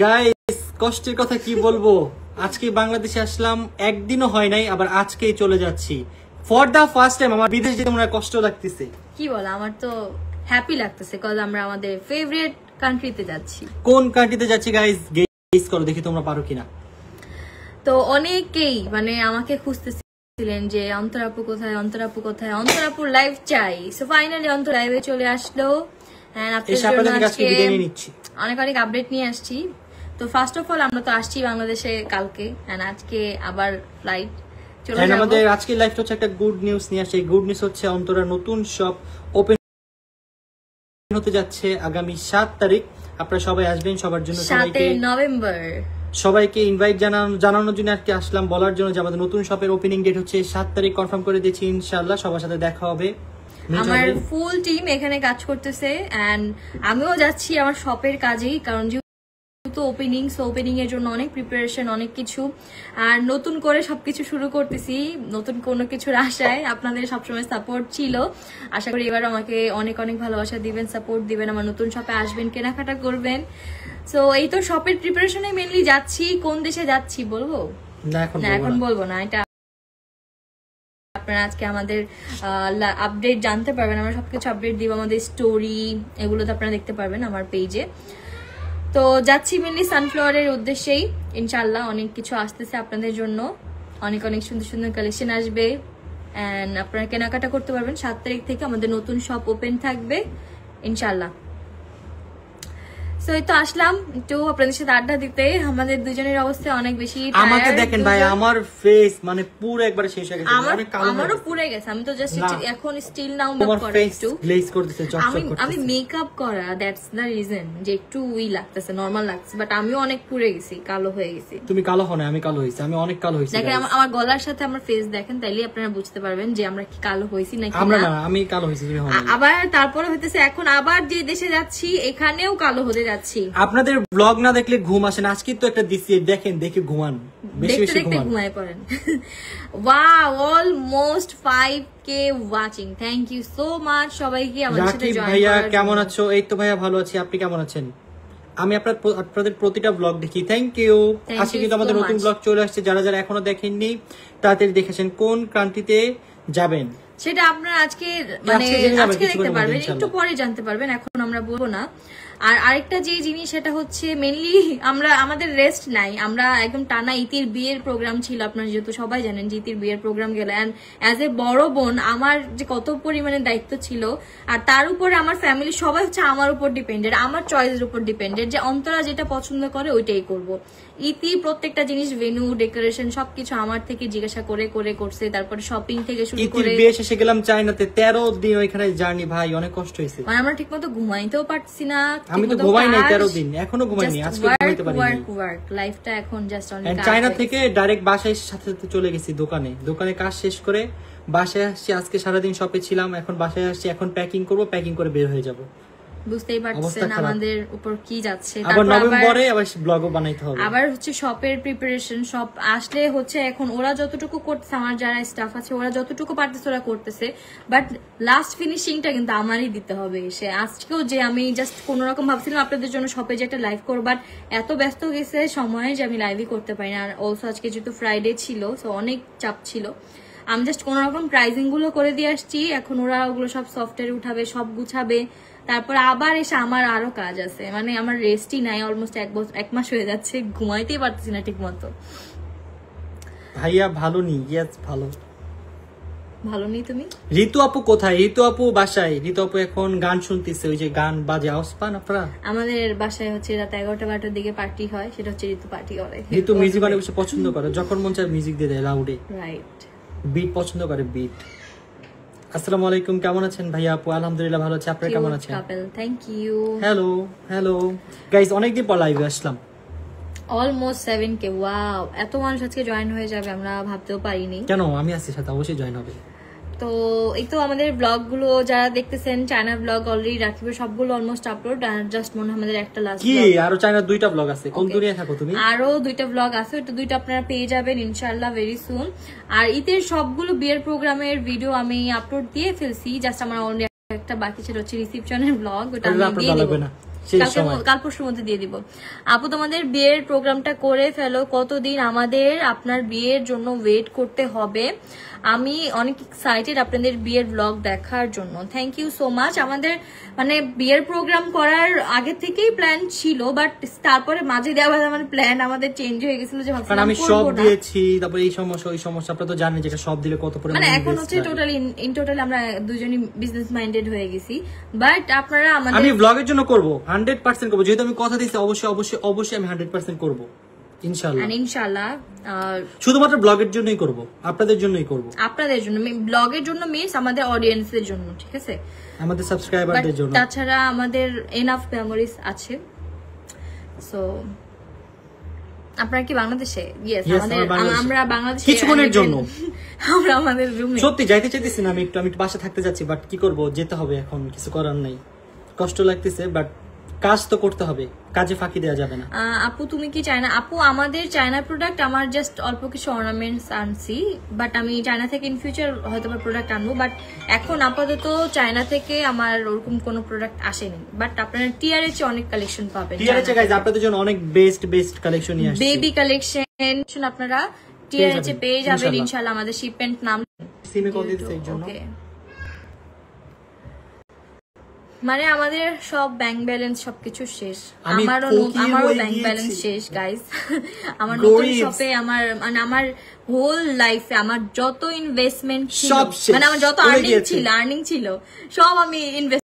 Guys কষ্টের কথা কি বলবো, আজকে বাংলাদেশে আসলাম, একদিনও হয় নাই, আবার আজকেই চলে যাচ্ছি। ফর দা ফার্স্ট টাইম আমার বিদেশ যেতে মনে কষ্ট লাগতেছে। কি বল, আমার তো হ্যাপি লাগতেছে কজ আমরা আমাদের ফেভারিট কান্ট্রিতে যাচ্ছি। কোন কান্ট্রিতে যাচ্ছি গাইস গেস করো, দেখি তোমরা পারো কিনা। তো অনেকেই মানে আমাকে খুঁজতেছিলেন যে অন্তরাপু কোথায়, অন্তরাপু কোথায়, অন্তরাপুর লাইভ চাই। সো ফাইনালি অন্তর লাইভে চলে আসলো। অনেক অনেক আপডেট নিয়ে আসছি। তো ফার্স্ট অফ অল আমরা তো আসছি বাংলাদেশে কালকে, আজকে আবার ফ্লাইট চলে যাবো। আমাদের আজকের লাইভটা হচ্ছে একটা গুড নিউজ নিয়ে আসছে। গুড নিউজ হচ্ছে অন্তরা নতুন শপ ওপেন হতে যাচ্ছে আগামী 7 তারিখ। আপনারা সবাই আসবেন, সবার জন্য 7 নভেম্বর সবাইকে ইনভাইট জানানোর জন্য আজকে আসলাম, বলার জন্য যে আমাদের নতুন শপের ওপেনিং ডেট হচ্ছে 7 তারিখ কনফার্ম করে দিয়েছি। ইনশাআল্লাহ সবার সাথে দেখা হবে। আমার ফুল টিম এখানে কাজ করতেছে এন্ড আমিও যাচ্ছি আমার শপের কাজেই, কারণ যেহেতু ওপেনিং এর জন্য অনেক প্রিপারেশন, অনেক কিছু, আর নতুন করে সবকিছু শুরু করতেছি নতুন কোনো কিছুর আশায়। আপনাদের সবসময় সাপোর্ট ছিল, আশা করি এবার আমাকে অনেক অনেক ভালোবাসা দিবেন, সাপোর্ট দিবেন, আমার নতুন শপে আসবেন, কেনাকাটা করবেন। সো এই তো শপের প্রিপারেশনে মেনলি যাচ্ছি। কোন দেশে যাচ্ছি বলবো না, এখন বলবো না, এটা আপনারা আজকে আমাদের আপডেট জানতে পারবেন। আমরা সবকিছু আপডেট দিব, আমাদের স্টোরি এগুলোতে আপনারা দেখতে পারবেন আমার পেজে। তো যাচ্ছি মেনলি সানফ্লাওয়ারের উদ্দেশ্যেই। ইনশাআল্লাহ অনেক কিছু আসতেছে আপনাদের জন্য, অনেক অনেক সুন্দর সুন্দর কালেকশন আসবে এন্ড আপনারা কেনাকাটা করতে পারবেন। 7 তারিখ থেকে আমাদের নতুন শপ ওপেন থাকবে ইনশাআল্লাহ। সো এই তো আসলাম একটু আপনাদের সাথে আড্ডা দিতে। আমাদের দুজনের অবস্থা অনেক বেশি টায়ার্ড। আমাকে দেখেন ভাই, আমার ফেস মানে পুরো একবার শেষ হয়ে গেছে, আমারও পুরো গেছে। আমি তো জাস্ট এখন স্টিল নাও মেকআপ করে একটু গ্লেজ করতেছে, চকচক করতেছে। আমি মেকআপ করা, দ্যাটস দ্য রিজন যে একটু উই লাগতেছে, নরমাল লাগছে, বাট আমিও অনেক পুড়ে গেছি, কালো হয়ে গেছি। তুমি কালো হও না, আমি কালো হইছি, আমি অনেক কালো হইছি। দেখেন আমার গলার সাথে আমার ফেস দেখেন, তাইলে আপনারা বুঝতে পারবেন যে আমরা কি কালো হইছি নাকি আমরা না। আমি কালো হইছি, তুমি হও না। আবার তারপরে হইতেছে এখন আবার যে দেশে যাচ্ছি এখানেও কালো হতে যাচ্ছি। আপনাদের ব্লগ না দেখলে ঘুম আসে না। আজকে তো একটা দিছি, দেখেন, দেখে ঘুমান, বেশি বেশি ঘুমান, ঘুমায় পড়েন। Wow, almost 5K watching. Thank you so much সবাইকে আমাদের সাথে জয়েন করার জন্য। ভাইয়া কেমন আছো? এই তো ভাইয়া ভালো আছি, আপনি কেমন আছেন? আমি আপনাদের প্রতিটা ব্লগ দেখি, থ্যাংক ইউ। আজকে কিন্তু আমাদের নতুন ব্লগ চলে আসছে, যারা যারা এখনো দেখেননি তাড়াতাড়ি দেখেছেন। কোন কান্ট্রিতে যাবেন সেটা আপনারা আজকে মানে আজকে দেখতে পারবেন, একটু পরে জানতে পারবেন, এখন আমরা বলবো না। আর আরেকটা যে জিনিস সেটা হচ্ছে মেনলি আমাদের রেস্ট নাই, আমরা একদম টানা ইতির বিয়ের প্রোগ্রাম ছিল। আপনারা যেহেতু সবাই জানেন যে ইতির বিয়ের প্রোগ্রাম গেল, এন্ড অ্যাজ এ বড় বোন আমার যে কত পরিমাণে দায়িত্ব ছিল, আর তার উপরে আমার ফ্যামিলি সবাই হচ্ছে আমার উপর ডিপেন্ডেড, আমার চয়েসের উপর ডিপেন্ডেড, যে অন্তরা যেটা পছন্দ করে ওইটাই করব। ইতি প্রত্যেকটা জিনিস, ভেন্যু, ডেকোরেশন সবকিছু আমার থেকে জিজ্ঞাসা করে করে করছে। তারপরে শপিং থেকে শুরু করে বিয়ে শেষে গেলাম চায়নাতে, 13 দিন ওইখানে জার্নি, ভাই অনেক কষ্ট হয়েছে। মানে আমরা ঠিকমতো ঘুমাইতেও পারছি না। আমি তো ঘুমাই নাই 13 দিন, এখনো ঘুমাইনি, আজকে ঘুমাইতে পারিনি। ওয়ার্ক লাইফটা এখন জাস্ট অনেক। চায়না থেকে ডাইরেক্ট বাসায় সাথে সাথে চলে গেছি দোকানে কাজ শেষ করে বাসায় আসছি। আজকে সারাদিন শপে ছিলাম, এখন বাসায় আসছি, এখন প্যাকিং করব, প্যাকিং করে বের হয়ে যাব। বুঝতেই পারছেন আমাদের উপর কি যাচ্ছে। আবার নভেম্বরে আবার ব্লগও বানাইতে হবে। আবার হচ্ছে শপের প্রিপারেশন, শপ আসলে হচ্ছে এখন ওরা যতটুকু করতেছে, আমার যারা স্টাফ আছে ওরা যতটুকু পারতেছে ওরা করতেছে, বাট লাস্ট ফিনিশিংটা কিন্তু আমারই দিতে হবে এসে। আজকেও যে আমি জাস্ট কোন রকম ভাবছিলাম আপনাদের জন্য শপে যে একটা লাইভ করব, বাট এত ব্যস্ত গেছে সময় যে আমি লাইভই করতে পারি না। আর অলসো আজকে যেহেতু ফ্রাইডে ছিল, সো অনেক চাপ ছিল। আমি জাস্ট কোন রকম প্রাইজিং গুলো করে দিয়ে আসছি, এখন ওরা ওগুলো সব সফটওয়্যারে উঠাবে, সব গুছাবে, তারপর আবার এসে আমার আরো কাজ আছে। মানে আমার রেস্টই নাই, অলমোস্ট 1 মাস হয়ে যাচ্ছে, ঘুমাইতেই পারতেছি না ঠিক মতো। ভাইয়া ভালো নি? ইয়েস ভালো নেই। তুমি? ঋতু আপু কোথায়? ঋতু আপু বাসায়। ঋতু আপু এখন গান শুনতেছে, ওই যে গান বাজে, আওয়াজ পান আপনারা? আমাদের বাসায় হচ্ছে রাত 11টা-12টার দিকে পার্টি হয়, সেটা হচ্ছে ঋতু পার্টি করে। ঋতু মিউজিক অনেক বেশি পছন্দ করে, যখন মন চায় মিউজিক দিয়ে দেয় লাউডে। রাইট, বিট পছন্দ করে, বিট। আসসালামু আলাইকুম, কেমন আছেন ভাইয়া আপু? আলহামদুলিল্লাহ ভালো আছি, আপনারা কেমন আছেন? Thank you. হ্যালো গাইস, অনেকদিন পর লাইভে আসলাম। Almost 7K। ওয়াও, এত মানুষ আজকে জয়েন হয়ে যাবে আমরা ভাবতেও পারিনি। কেন, আমি আছি সাথে, অবশ্যই জয়েন হবে। তো এই তো আমাদের ব্লগ গুলো যারা দেখতেছেন, চায়না ব্লগ অলরেডি রাখিবে, সবগুলো অলমোস্ট আপলোড। জাস্ট মনে হয় আমাদের একটা লাস্ট কি আরো চায়নার 2টা ব্লগ আছে। কোন দুনিয়ায় থাকো তুমি? আরো 2টা ব্লগ আছে, ওটা 2টা আপনারা পেয়ে যাবেন ইনশাআল্লাহ ভেরি সুন। আর ঈদের সবগুলো বিয়ের প্রোগ্রামের ভিডিও আমি আপলোড দিয়ে ফেলছি, জাস্ট আমার অলরেডি একটা বাকি ছিল হচ্ছে রিসেপশনের ব্লগ, ওটা আমি দিয়ে দেব। কাল পরশুর মধ্যে দিয়ে দিব। আপু তোমাদের বিয়ের প্রোগ্রামটা করে ফেলো, কতদিন আমাদের আপনার বিয়ের জন্য ওয়েট করতে হবে? আমি অনেক এক্সাইটেড আপনাদের বিয়ের ব্লগ দেখার জন্য। Thank you so much. আমাদের মানে বিয়ের প্রোগ্রাম করার আগে থেকেই প্ল্যান ছিল, বাট তারপরে মাঝে দেওয়া আমার প্ল্যান আমাদের চেঞ্জ হয়ে গেছিল, যে কারণ আমি সব দিয়েছি, তারপরে এই সমস্যা ওই সমস্যা, আপনারা তো জানেন যেটা সব দিলে কত পরিমাণে মানে এখন হচ্ছে টোটালি ইন টোটাল আমরা দুজনই বিজনেস মাইন্ডেড হয়ে গেছি। বাট আপনারা আমাদের, আমি ব্লগের জন্য করব 100% করব, যেহেতু আমি কথা দিয়েছি অবশ্যই অবশ্যই অবশ্যই আমি 100% করব ইনশাআল্লাহ। ইনশাআল্লাহ শুধুমাত্র ব্লগের জন্যই করব, আপনাদের জন্যই করব, আপনাদের জন্য, ব্লগের জন্য মিন্স আমাদের অডিয়েন্সের জন্য, ঠিক আছে, আমাদের সাবস্ক্রাইবারদের জন্য। তাছাড়া আমাদের এনাফ মেমোরিজ আছে। সো আপনারা কি বাংলাদেশে? ইয়েস, আমরা বাংলাদেশে কিছুক্ষণের জন্য আমরা আমাদের রুমে সত্যি যাইতে চাইতেছি না, আমি একটু বাসা থাকতে যাচ্ছি, বাট কি করব, যেতে হবে, এখন কিছু করার নাই, কষ্ট লাগতেছে, বাট কাজ তো করতে হবে, কাজে ফাঁকি দেওয়া যাবে না। আপু তুমি কি চায়না? আপু আমাদের চায়না প্রোডাক্ট, আমার জাস্ট অল্প কিছু অর্নামেন্টস আনছি, বাট আমি চায়না থেকে ইন ফিউচার হয়তো প্রোডাক্ট আনবো, বাট এখন আপাতত চায়না থেকে আমার ওরকম কোনো প্রোডাক্ট আসেনি। বাট আপনারা টিআরএচ অনেক কালেকশন পাবেন, টিআরএচ গাইস আপনাদের জন্য অনেক বেস্ট কালেকশন নিয়ে আসছি, বেবি কালেকশন আপনারা টিআরএচ এ পেয়ে যাবেন ইনশাআল্লাহ। আমাদের শিপমেন্ট নাম সিমে কল দিতেছে এর জন্য। মানে আমাদের সব ব্যাংক ব্যালেন্স সবকিছু শেষ, আমারও ব্যাংক ব্যালেন্স শেষ গাইস। আমার নতুন শপে আমার হোল লাইফে আমার যত ইনভেস্টমেন্ট ছিল, মানে আমার যত আর্নিং ছিল সব আমি ইনভেস্ট